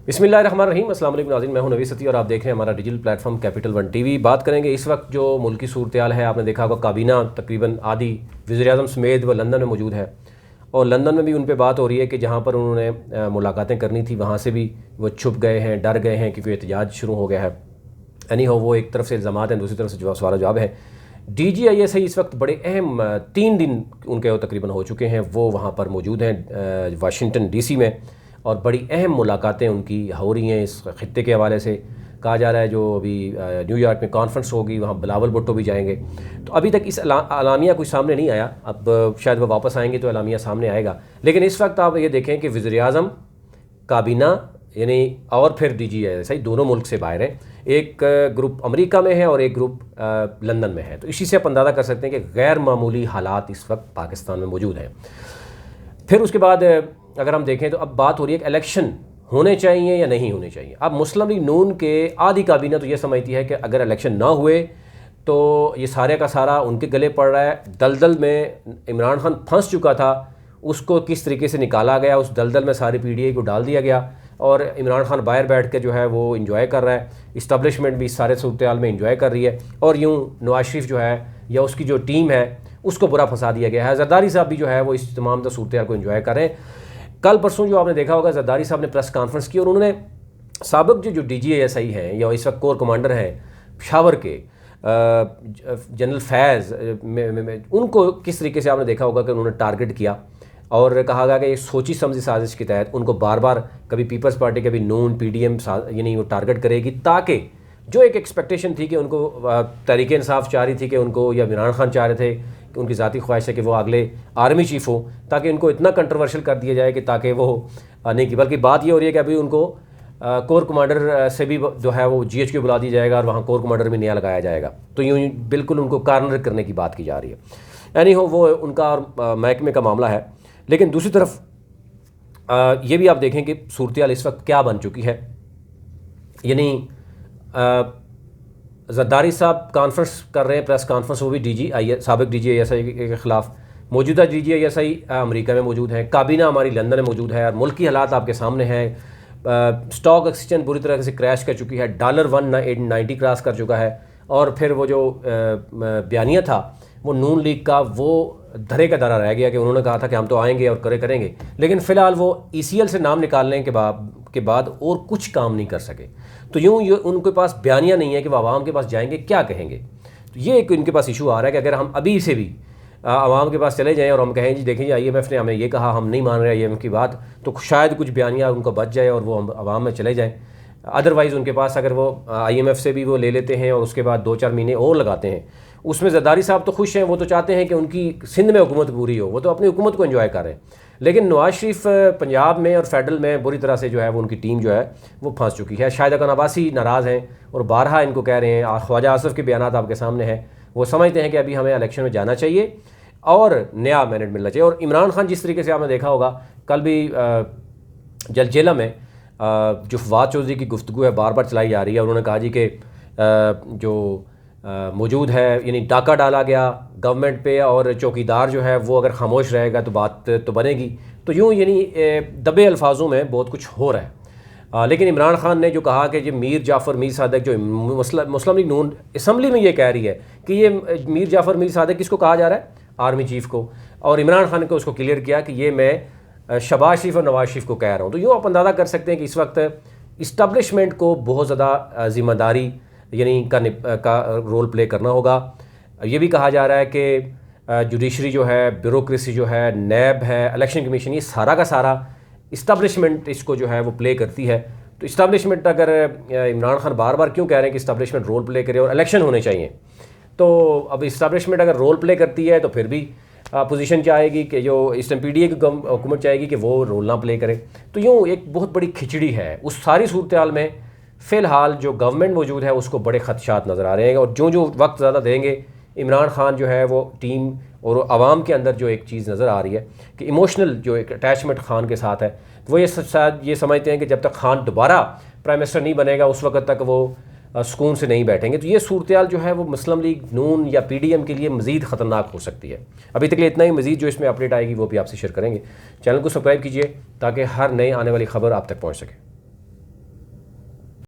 बिस्मिल्लाहिर्रहमानिर्रहीम। अस्सलाम वालेकुम नाज़रीन, मैं हूं नवी सती और आप देख रहे हैं हमारा digital platform capital one TV. बात करेंगे इस वक्त जो मुल्क की सूरत-ए-हाल है। आपने देखा होगा काबीना तकरीबन आधी वज़ीर-ए-आज़म समेत वो लंदन में मौजूद है और लंदन में भी उन पर बात हो रही है कि जहाँ पर उन्होंने मुलाकातें करनी थी वहाँ से भी वो छुप गए हैं, डर गए हैं क्योंकि एहतजाज शुरू हो गया है। यानी हो वो एक तरफ से इल्ज़ामात हैं, दूसरी तरफ से सवाल जवाब है। DGISI इस वक्त बड़े अहम 3 दिन उनके वो तकरीबन हो चुके हैं, वो वहाँ पर मौजूद हैं वाशिंगटन DC में और बड़ी अहम मुलाकातें उनकी हो रही हैं। इस खित्ते के हवाले से कहा जा रहा है जो अभी न्यूयॉर्क में कॉन्फ्रेंस होगी वहाँ बिलावल भुट्टो भी जाएंगे। तो अभी तक इस अलामिया कुछ सामने नहीं आया, अब शायद वो वापस आएंगे तो अलामिया सामने आएगा। लेकिन इस वक्त आप ये देखें कि वज़ीर-ए-आज़म, काबीना यानी और फिर DGISI दोनों मुल्क से बाहर हैं। एक ग्रुप अमेरिका में है और एक ग्रुप लंदन में है। तो इसी से आप अंदाज़ा कर सकते हैं कि गैर मामूली हालात इस वक्त पाकिस्तान में मौजूद हैं। फिर उसके बाद अगर हम देखें तो अब बात हो रही है कि इलेक्शन होने चाहिए या नहीं होने चाहिए। अब मुस्लिम लीग नून के आधी काबीना तो ये समझती है कि अगर इलेक्शन ना हुए तो ये सारे का सारा उनके गले पड़ रहा है। दलदल में इमरान खान फंस चुका था, उसको किस तरीके से निकाला गया, उस दलदल में सारी PDI को डाल दिया गया और इमरान खान बाहर बैठ के जो है वो इंजॉय कर रहा है। इस्टबलिशमेंट भी इस सारे सूरत-ए-हाल में इंजॉय कर रही है और यूँ नवाज शरीफ जो है या उसकी जो टीम है उसको बुरा फंसा दिया गया है। ज़रदारी साहब भी जो है वो इस तमाम सूरत-ए-हाल को इंजॉय कर रहे हैं। कल परसों जो आपने देखा होगा ज़रदारी साहब ने प्रेस कॉन्फ्रेंस की और उन्होंने साबिक जो DGISI हैं या इस वक्त कोर कमांडर हैं पेशावर के जनरल फैज़ उनको किस तरीके से आपने देखा होगा कि उन्होंने टारगेट किया और कहा गया कि ये सोची समझी साजिश के तहत उनको बार बार कभी पीपल्स पार्टी, कभी नून, PDM यानी वो टारगेट करेगी ताकि जो एक एक्सपेक्टेशन थी कि उनको तहरीक इंसाफ चाह रही थी कि उनको या इमरान खान चाह रहे थे कि उनकी ज़ाती ख्वाहिश है कि वो अगले आर्मी चीफ़ हो ताकि उनको इतना कंट्रोवर्शियल कर दिया जाए कि ताकि वो नहीं की। बल्कि बात ये हो रही है कि अभी उनको कोर कमांडर से भी जो है वो GHQ बुला दिया जाएगा और वहाँ कोर कमांडर भी नया लगाया जाएगा। तो यूँ बिल्कुल उनको कार्नर करने की बात की जा रही है। यानी हो वो उनका और महकमे का मामला है। लेकिन दूसरी तरफ ये भी आप देखें कि सूरत-ए-हाल इस वक्त क्या बन चुकी है। यानी ज़रदारी साहब कॉन्फ्रेंस कर रहे हैं, प्रेस कॉन्फ्रेंस, वो भी साबिक DGISI के ख़िलाफ़। मौजूदा DGISI अमेरिका में मौजूद है, काबीना हमारी लंदन में मौजूद है और मुल्क की हालात आपके सामने हैं। स्टॉक एक्सचेंज बुरी तरह से क्रैश कर चुकी है, डॉलर 190 क्रॉस कर चुका है और फिर वो जो बयानिया था वो नून लीग का वो धरे का धरा रह गया कि उन्होंने कहा था कि हम तो आएंगे और करेंगे, लेकिन फ़िलहाल वो ECL से नाम निकालने के बाद और कुछ काम नहीं कर सके। तो यूँ उनके पास बयानिया नहीं है कि वो आवाम के पास जाएंगे क्या कहेंगे। तो ये एक इनके पास इशू आ रहा है कि अगर हम अभी से भी आवाम के पास चले जाएं और हम कहें जी देखें जी IMF ने हमें ये कहा, हम नहीं मान रहे IMF की बात, तो शायद कुछ बयानिया उनको बच जाए और वो हम आवाम में चले जाएँ। अदरवाइज़ उनके पास अगर वो IMF से भी वो ले लेते हैं और उसके बाद 2-4 महीने और लगाते हैं, उसमें ज़रदारी साहब तो खुश हैं, वो तो चाहते हैं कि उनकी सिंध में हुकूमत पूरी हो, वो तो अपनी हुकूमत को एंजॉय कर रहे हैं। लेकिन नवाज शरीफ पंजाब में और फेडरल में बुरी तरह से जो है वो उनकी टीम जो है वो फंस चुकी है। शाहिद खान अब्बासी नाराज़ हैं और बारहा इनको कह रहे हैं। ख्वाजा आसिफ के बयान आपके सामने हैं, वो समझते हैं कि अभी हमें इलेक्शन में जाना चाहिए और नया मैनेट मिलना चाहिए। और इमरान खान जिस तरीके से आपने देखा होगा कल भी जलजेला में जो फवाद चौधरी की गुफ्तगू है बार बार चलाई जा रही है। उन्होंने कहा जी कि जो मौजूद है यानी डाका डाला गया गवर्नमेंट पे और चौकीदार जो है वो अगर खामोश रहेगा तो बात तो बनेगी। तो यूँ यानी दबे अल्फाजों में बहुत कुछ हो रहा है। लेकिन इमरान खान ने जो कहा कि जो मीर जाफ़र मीर सादिक जो मुस्लिम लीग नून असम्बली में ये कह रही है कि ये मीर जाफ़र मीर सादिक किसको कहा जा रहा है, आर्मी चीफ़ को, और इमरान खान को उसको क्लियर किया कि ये मैं शहबाज शरीफ और नवाज शरीफ को कह रहा हूँ। तो यूँ आप अंदाज़ा कर सकते हैं कि इस वक्त इस्टबलिशमेंट को बहुत ज़्यादा ज़िम्मेदारी यानी का रोल प्ले करना होगा। ये भी कहा जा रहा है कि जुडिशरी जो है, ब्यूरोक्रेसी जो है, नैब है, इलेक्शन कमीशन, ये सारा का सारा इस्टबलिशमेंट इसको जो है वो प्ले करती है। तो इस्टबलिशमेंट अगर इमरान खान बार बार क्यों कह रहे हैं कि इस्टबलिशमेंट रोल प्ले करे और इलेक्शन होने चाहिए, तो अब इस्टबलिशमेंट अगर रोल प्ले करती है तो फिर भी पोजीशन चाहेगी कि जो इस PDI की हुकूमत चाहेगी कि वो रोल ना प्ले करे। तो यूँ एक बहुत बड़ी खिचड़ी है। उस सारी सूरत-ए-हाल में फ़िलहाल जो गवर्नमेंट मौजूद है उसको बड़े खदशात नज़र आ रहे हैं और जो वक्त ज़्यादा देंगे इमरान खान जो है वो टीम और आवाम के अंदर जो एक चीज़ नज़र आ रही है कि इमोशनल जो एक अटैचमेंट खान के साथ है, वो ये शायद ये समझते हैं कि जब तक खान दोबारा प्राइम मिनिस्टर नहीं बनेगा उस वक्त तक वो सुकून से नहीं बैठेंगे। तो ये सूरत-ए-हाल जो है वो मुस्लिम लीग नून या PDM के लिए मज़ीद ख़तरनाक हो सकती है। अभी तक के लिए इतना ही, मज़ीद जो इसमें अपडेट आएगी वो भी आपसे शेयर करेंगे। चैनल को सब्सक्राइब कीजिए ताकि हर नए आने वाली ख़बर आप तक पहुँच सके।